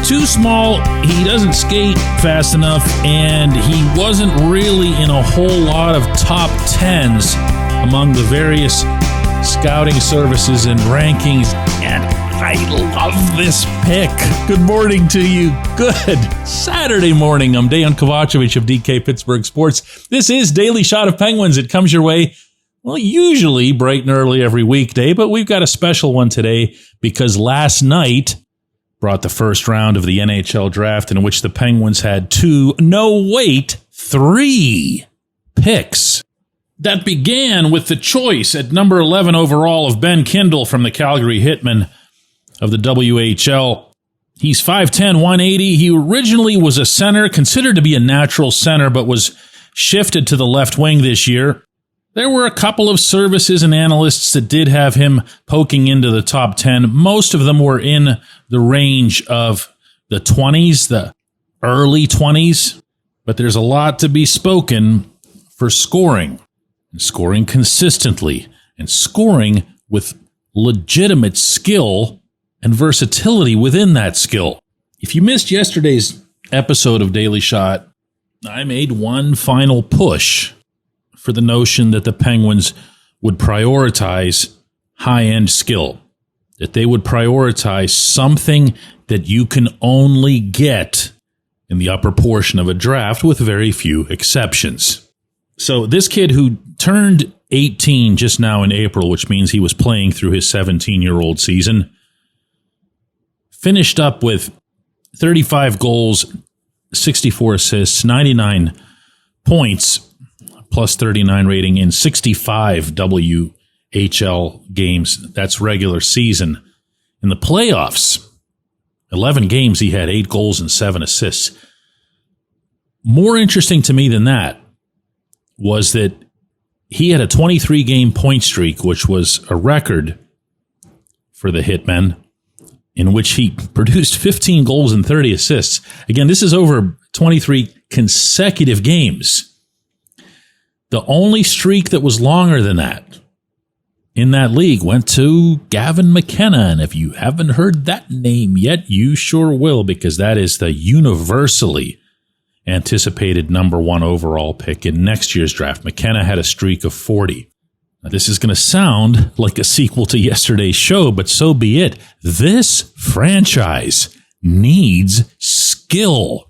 too small, he doesn't skate fast enough, and he wasn't really in a whole lot of top 10s among the various scouting services and rankings, and I love this pick. Good morning to you. Good Saturday morning. I'm Dejan Kovacevic of DK Pittsburgh Sports. This is Daily Shot of Penguins. It comes your way, well, usually bright and early every weekday, but we've got a special one today because last night brought the first round of the NHL Draft in which the Penguins had three picks. That began with the choice at number 11 overall of Ben Kindel from the Calgary Hitmen of the WHL. He's 5'10", 180. He originally was a center, considered to be a natural center, but was shifted to the left wing this year. There were a couple of services and analysts that did have him poking into the top 10. Most of them were in the range of the 20s, the early 20s. But there's a lot to be spoken for scoring, and scoring consistently, and scoring with legitimate skill and versatility within that skill. If you missed yesterday's episode of Daily Shot, I made one final push for the notion that the Penguins would prioritize high-end skill, that they would prioritize something that you can only get in the upper portion of a draft with very few exceptions. So this kid who turned 18 just now in April, which means he was playing through his 17-year-old season, finished up with 35 goals, 64 assists, 99 points, plus 39 rating in 65 WHL games. That's regular season. In the playoffs, 11 games, he had 8 goals and 7 assists. More interesting to me than that was that he had a 23-game point streak, which was a record for the Hitmen, in which he produced 15 goals and 30 assists. Again, this is over 23 consecutive games. The only streak that was longer than that in that league went to Gavin McKenna. And if you haven't heard that name yet, you sure will, because that is the universally anticipated number 1 overall pick in next year's draft. McKenna had a streak of 40. Now, this is going to sound like a sequel to yesterday's show, but so be it. This franchise needs skill.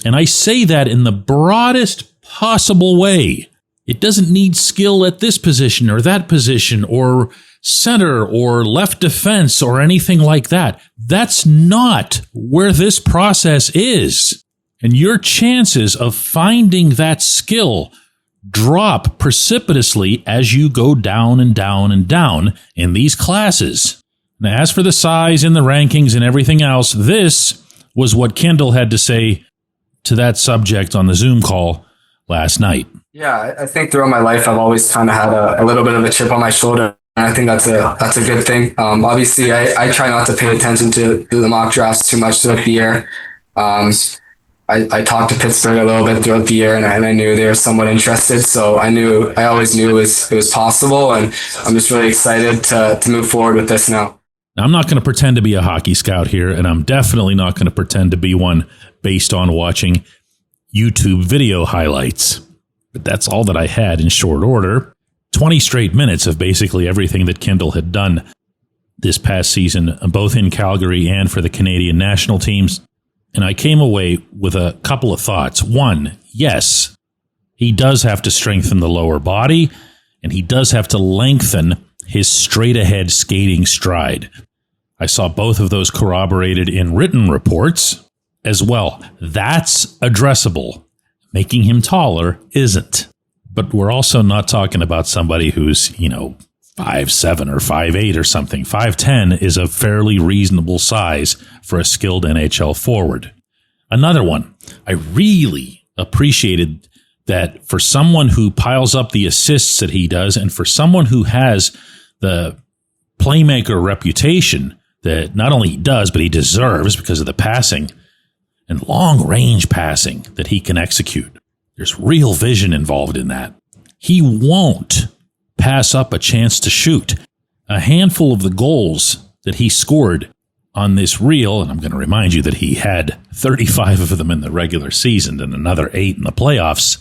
And I say that in the broadest possible way. It doesn't need skill at this position or that position or center or left defense or anything like that. That's not where this process is. And your chances of finding that skill drop precipitously as you go down and down and down in these classes. Now, as for the size and the rankings and everything else, this was what Kindle had to say to that subject on the Zoom call last night. Yeah, I think throughout my life, I've always kind of had a little bit of a chip on my shoulder. And I think that's a good thing. Obviously, I try not to pay attention to the mock drafts too much throughout the year. I talked to Pittsburgh a little bit throughout the year, and I knew they were somewhat interested. So I always knew it was possible, and I'm just really excited to move forward with this now. Now, I'm not going to pretend to be a hockey scout here, and I'm definitely not going to pretend to be one based on watching YouTube video highlights. But that's all that I had in short order. 20 straight minutes of basically everything that Kindle had done this past season, both in Calgary and for the Canadian national teams. And I came away with a couple of thoughts. One, yes, he does have to strengthen the lower body, and he does have to lengthen his straight-ahead skating stride. I saw both of those corroborated in written reports as well. That's addressable. Making him taller isn't. But we're also not talking about somebody who's, 5'7" or 5'8" or something. 5'10" is a fairly reasonable size for a skilled NHL forward. Another one, I really appreciated that for someone who piles up the assists that he does, and for someone who has the playmaker reputation that not only he does, but he deserves because of the passing and long-range passing that he can execute. There's real vision involved in that. He won't pass up a chance to shoot. A handful of the goals that he scored on this reel, and I'm going to remind you that he had 35 of them in the regular season and another 8 in the playoffs,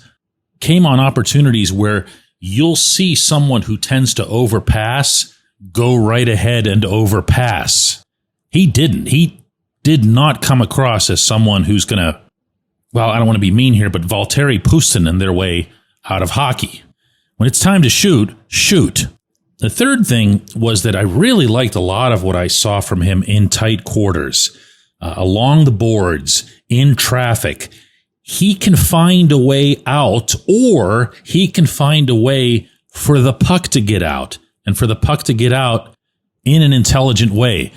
came on opportunities where you'll see someone who tends to overpass go right ahead and overpass. He didn't. He did not come across as someone who's going to, well, I don't want to be mean here, but Valtteri Puustinen their way out of hockey. When it's time to shoot, shoot. The third thing was that I really liked a lot of what I saw from him in tight quarters, along the boards, in traffic. He can find a way out, or he can find a way for the puck to get out, and for the puck to get out in an intelligent way.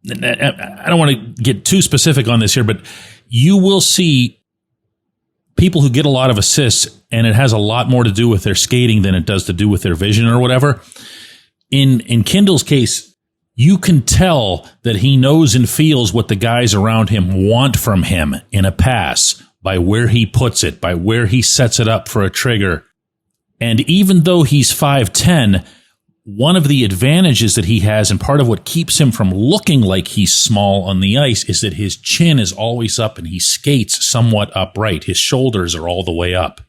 I don't want to get too specific on this here, but you will see people who get a lot of assists, and it has a lot more to do with their skating than it does to do with their vision or whatever. In Kindel's case, you can tell that he knows and feels what the guys around him want from him in a pass by where he puts it, by where he sets it up for a trigger. And even though he's 5'10", one of the advantages that he has, and part of what keeps him from looking like he's small on the ice, is that his chin is always up and he skates somewhat upright. His shoulders are all the way up.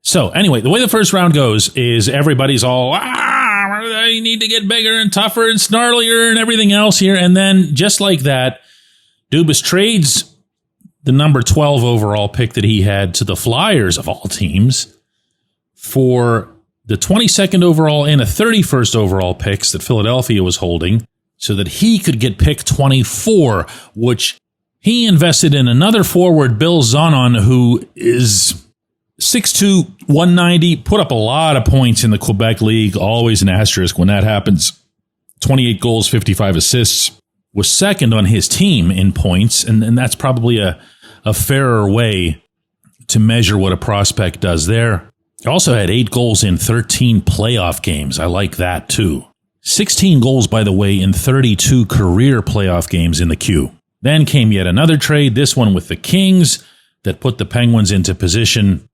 So anyway, the way the first round goes is everybody's all, you need to get bigger and tougher and snarlier and everything else here. And then just like that, Dubas trades the number 12 overall pick that he had to the Flyers of all teams for the 22nd overall and a 31st overall picks that Philadelphia was holding so that he could get pick 24, which he invested in another forward, Bill Zonnon, who is 6'2", 190, put up a lot of points in the Quebec League, always an asterisk when that happens. 28 goals, 55 assists, was second on his team in points, and that's probably a fairer way to measure what a prospect does there. He also had 8 goals in 13 playoff games. I like that, too. 16 goals, by the way, in 32 career playoff games in the queue. Then came yet another trade, this one with the Kings, that put the Penguins into position.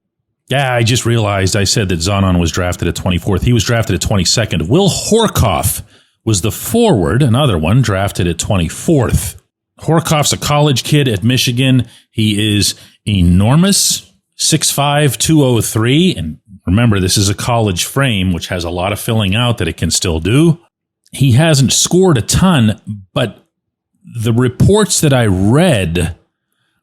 Yeah, I just realized I said that Zonnon was drafted at 24th. He was drafted at 22nd. Will Horcoff was the forward, another one, drafted at 24th. Horcoff's a college kid at Michigan. He is enormous, 6'5", 203. And remember, this is a college frame, which has a lot of filling out that it can still do. He hasn't scored a ton, but the reports that I read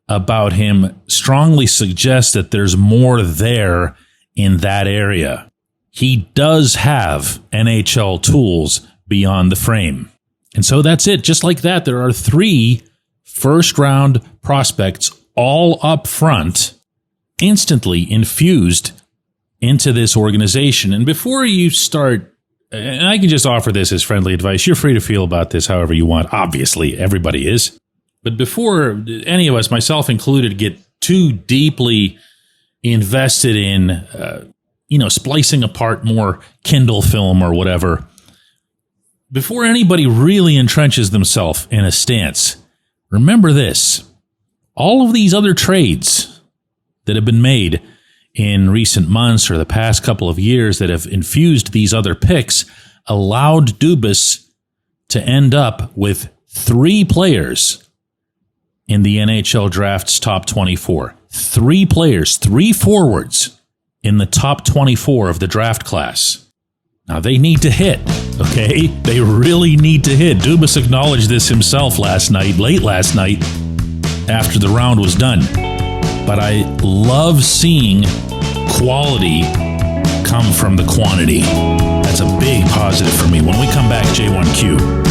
about him strongly suggest that there's more there in that area. He does have NHL tools beyond the frame. And so that's it. Just like that, there are 3 first-round prospects all up front, instantly infused into this organization. And before you start, and I can just offer this as friendly advice, you're free to feel about this however you want. Obviously, everybody is. But before any of us, myself included, get too deeply invested in, splicing apart more Kindle film or whatever, before anybody really entrenches themselves in a stance, remember this. All of these other trades that have been made in recent months or the past couple of years that have infused these other picks allowed Dubas to end up with 3 players in the NHL Draft's top 24. 3 players, 3 forwards in the top 24 of the draft class. Now, they need to hit, okay? They really need to hit. Dubas acknowledged this himself late last night, after the round was done. But I love seeing quality come from the quantity. That's a big positive for me. When we come back, J1Q.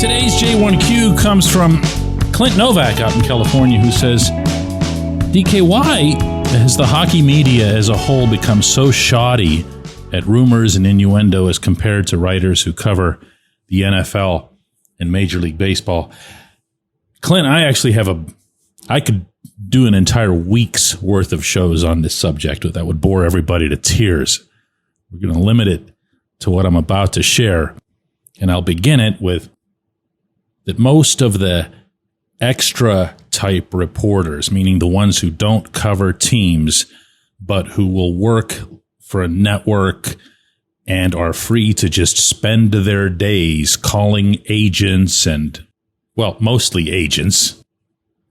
Today's J1Q comes from Clint Novak out in California, who says, DK, why has the hockey media as a whole become so shoddy at rumors and innuendo as compared to writers who cover the NFL and Major League Baseball? Clint, I could do an entire week's worth of shows on this subject that would bore everybody to tears. We're going to limit it to what I'm about to share, and I'll begin it with that most of the extra type reporters, meaning the ones who don't cover teams, but who will work for a network and are free to just spend their days calling agents and, well, mostly agents.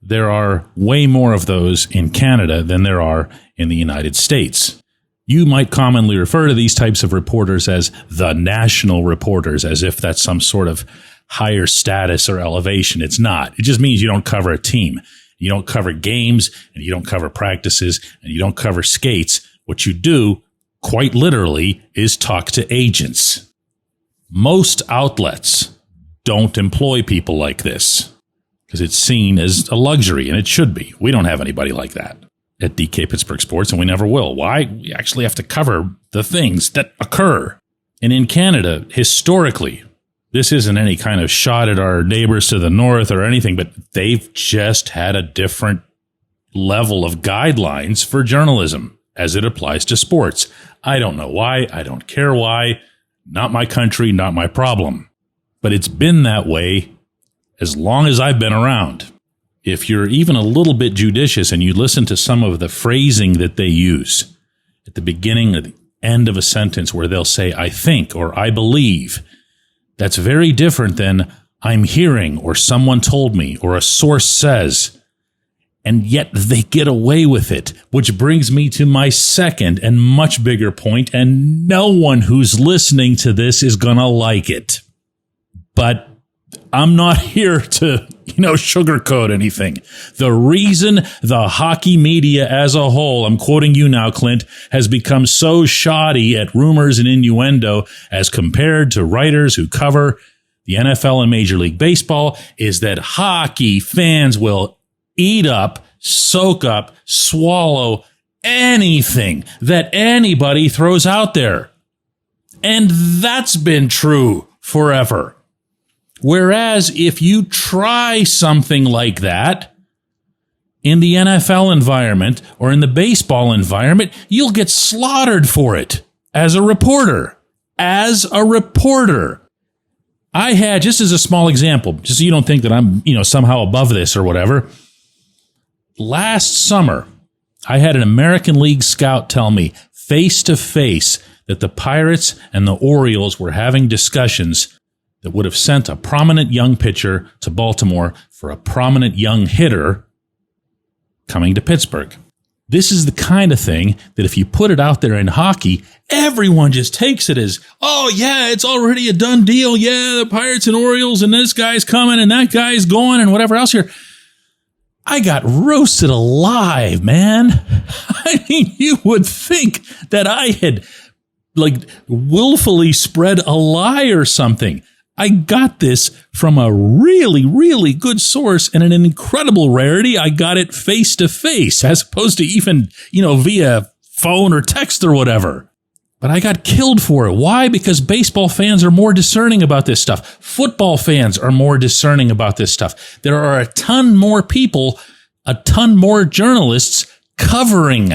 There are way more of those in Canada than there are in the United States. You might commonly refer to these types of reporters as the national reporters, as if that's some sort of higher status or elevation. It's not. It just means you don't cover a team. You don't cover games, and you don't cover practices, and you don't cover skates. What you do, quite literally, is talk to agents. Most outlets don't employ people like this because it's seen as a luxury, and it should be. We don't have anybody like that at DK Pittsburgh Sports, and we never will. Why? We actually have to cover the things that occur. And in Canada, historically, this isn't any kind of shot at our neighbors to the north or anything, but they've just had a different level of guidelines for journalism as it applies to sports. I don't know why. I don't care why. Not my country, not my problem. But it's been that way as long as I've been around. If you're even a little bit judicious and you listen to some of the phrasing that they use at the beginning or the end of a sentence where they'll say, I think, or I believe, that's very different than I'm hearing, or someone told me, or a source says. And yet they get away with it, which brings me to my second and much bigger point, and no one who's listening to this is going to like it. But I'm not here to, sugarcoat anything. The reason the hockey media as a whole, I'm quoting you now, Clint, has become so shoddy at rumors and innuendo as compared to writers who cover the NFL and Major League Baseball is that hockey fans will eat up, soak up, swallow anything that anybody throws out there. And that's been true forever. Whereas if you try something like that in the NFL environment or in the baseball environment, you'll get slaughtered for it as a reporter. As a reporter. I had, just as a small example, just so you don't think that I'm, somehow above this or whatever. Last summer, I had an American League scout tell me face to face that the Pirates and the Orioles were having discussions that would have sent a prominent young pitcher to Baltimore for a prominent young hitter coming to Pittsburgh. This is the kind of thing that if you put it out there in hockey, everyone just takes it as, oh, yeah, it's already a done deal. Yeah, the Pirates and Orioles and this guy's coming and that guy's going and whatever else here. I got roasted alive, man. I mean, you would think that I had willfully spread a lie or something. I got this from a really, really good source and an incredible rarity. I got it face to face as opposed to even, via phone or text or whatever. But I got killed for it. Why? Because baseball fans are more discerning about this stuff. Football fans are more discerning about this stuff. There are a ton more people, a ton more journalists covering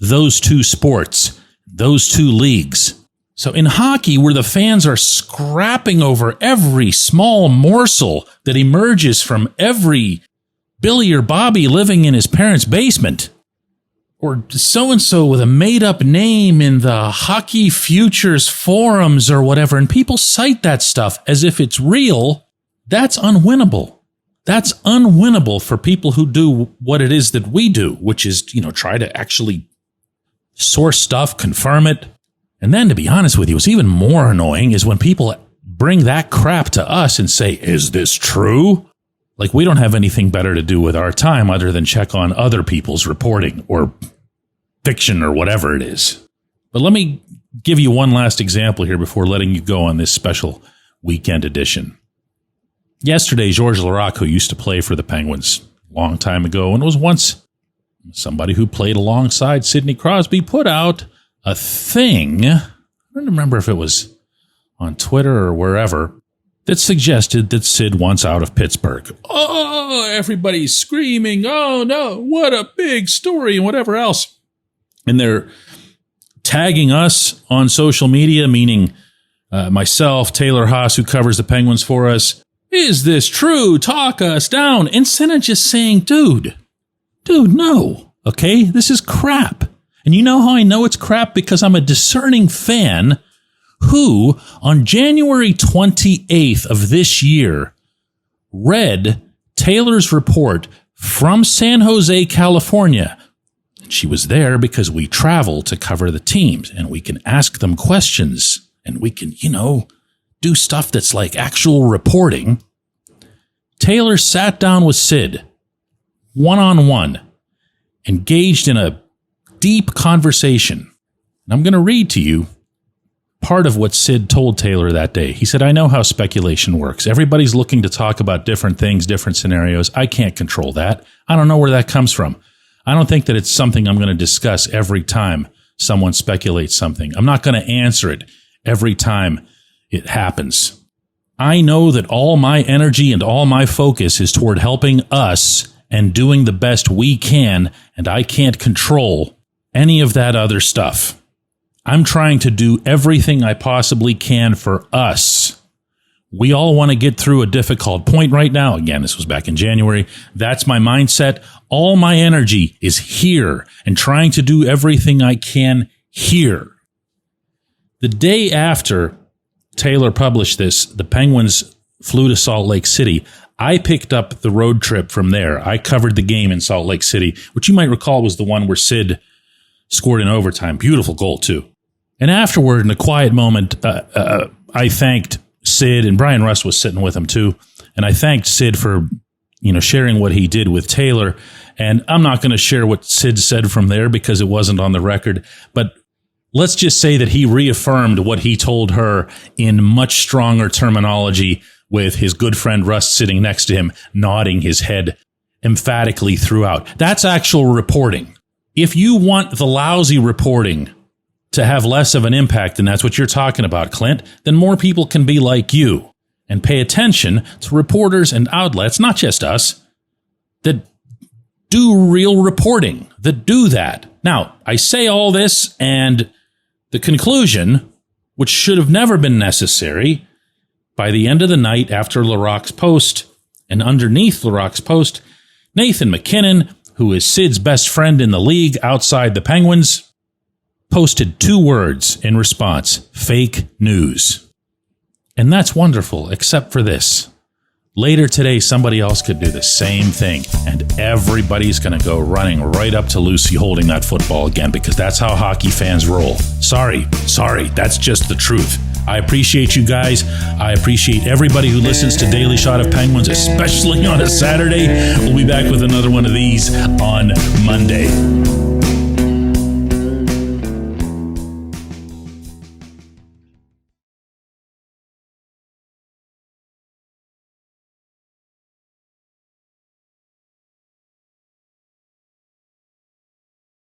those two sports, those two leagues. So in hockey, where the fans are scrapping over every small morsel that emerges from every Billy or Bobby living in his parents' basement, or so-and-so with a made-up name in the Hockey Futures forums or whatever, and people cite that stuff as if it's real, that's unwinnable. That's unwinnable for people who do what it is that we do, which is, try to actually source stuff, confirm it. And then, to be honest with you, what's even more annoying is when people bring that crap to us and say, is this true? Like we don't have anything better to do with our time other than check on other people's reporting or fiction or whatever it is. But let me give you one last example here before letting you go on this special weekend edition. Yesterday, Georges Laraque, who used to play for the Penguins a long time ago and was once somebody who played alongside Sidney Crosby, put out a thing, I don't remember if it was on Twitter or wherever, that suggested that Sid wants out of Pittsburgh. Oh, everybody's screaming, oh no, what a big story and whatever else. And they're tagging us on social media, meaning myself, Taylor Haas, who covers the Penguins for us. Is this true? Talk us down. Instead of just saying, dude, no, okay, this is crap. And you know how I know it's crap? Because I'm a discerning fan who, on January 28th of this year, read Taylor's report from San Jose, California. She was there because we travel to cover the teams, and we can ask them questions, and we can, do stuff that's like actual reporting. Taylor sat down with Sid, one-on-one, engaged in a deep conversation. And I'm going to read to you part of what Sid told Taylor that day. He said, I know how speculation works. Everybody's looking to talk about different things, different scenarios. I can't control that. I don't know where that comes from. I don't think that it's something I'm going to discuss every time someone speculates something. I'm not going to answer it every time it happens. I know that all my energy and all my focus is toward helping us and doing the best we can, and I can't control any of that other stuff. I'm trying to do everything I possibly can for us. We all want to get through a difficult point right now. Again, this was back in January. That's my mindset. All my energy is here and trying to do everything I can here. The day after Taylor published this, the Penguins flew to Salt Lake City. I picked up the road trip from there. I covered the game in Salt Lake City, which you might recall was the one where Sid scored in overtime. Beautiful goal, too. And afterward, in a quiet moment, I thanked Sid, and Brian Rust was sitting with him, too. And I thanked Sid for, sharing what he did with Taylor. And I'm not going to share what Sid said from there because it wasn't on the record. But let's just say that he reaffirmed what he told her in much stronger terminology, with his good friend Rust sitting next to him, nodding his head emphatically throughout. That's actual reporting. If you want the lousy reporting to have less of an impact, and that's what you're talking about, Clint, then more people can be like you and pay attention to reporters and outlets, not just us, that do real reporting, that do that. Now, I say all this, and the conclusion, which should have never been necessary, by the end of the night after Larocque's post, and underneath Larocque's post, Nathan MacKinnon, who is Sid's best friend in the league outside the Penguins, posted 2 words in response: fake news. And that's wonderful, except for this. Later today, somebody else could do the same thing, and everybody's going to go running right up to Lucy holding that football again, because that's how hockey fans roll. Sorry, that's just the truth. I appreciate you guys. I appreciate everybody who listens to Daily Shot of Penguins, especially on a Saturday. We'll be back with another one of these on Monday.